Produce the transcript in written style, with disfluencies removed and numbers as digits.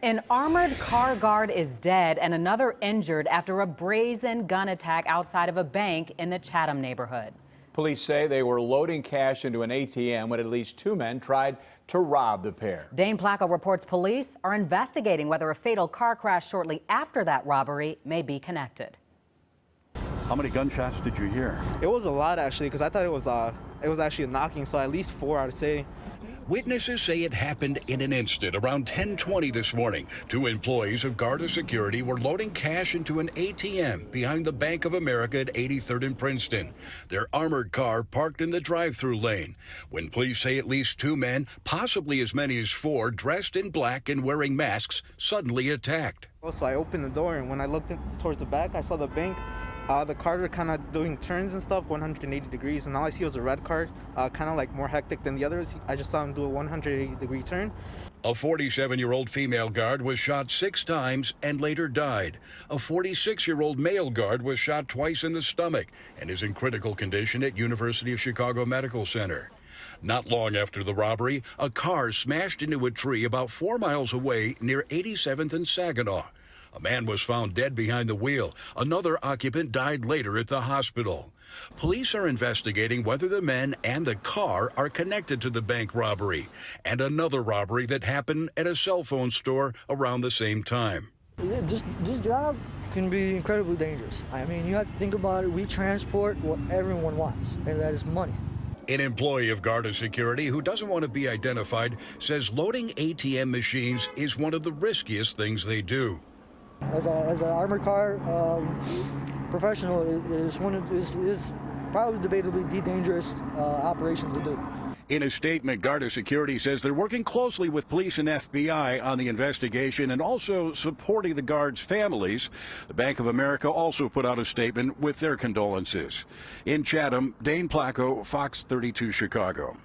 An armored car guard is dead and another injured after a brazen gun attack outside of a bank in the Chatham neighborhood. Police say they were loading cash into an ATM when at least two men tried to rob the pair. Dane Placco reports police are investigating whether a fatal car crash shortly after that robbery may be connected. How many gunshots did you hear? It was a lot, actually, because I thought it was actually a knocking, so at least 4, I'd say. Witnesses say it happened in an instant around 10:20 this morning. Two employees of Garda Security were loading cash into an ATM behind the Bank of America at 83rd and Princeton. Their armored car parked in the drive-through lane. When police say at least two men, possibly as many as 4, dressed in black and wearing masks, suddenly attacked. So I opened the door, and when I looked towards the back, I saw the bank. The car were kind of doing turns and stuff, 180 degrees, and all I see was a red car, kind of like more hectic than the others. I just saw him do a 180-degree turn. A 47-year-old female guard was shot 6 times and later died. A 46-year-old male guard was shot twice in the stomach and is in critical condition at University of Chicago Medical Center. Not long after the robbery, a car smashed into a tree about 4 miles away near 87th and Saginaw. A man was found dead behind the wheel. Another occupant died later at the hospital. Police are investigating whether the men and the car are connected to the bank robbery and another robbery that happened at a cell phone store around the same time. This job can be incredibly dangerous. I mean, you have to think about it. We transport what everyone wants, and that is money. An employee of Garda Security who doesn't want to be identified says loading ATM machines is one of the riskiest things they do. As an armored car professional, is probably debatably the dangerous operation to do. In a statement, Garda Security says they're working closely with police and FBI on the investigation and also supporting the guards' families. The Bank of America also put out a statement with their condolences. In Chatham, Dane Placco, Fox 32 Chicago.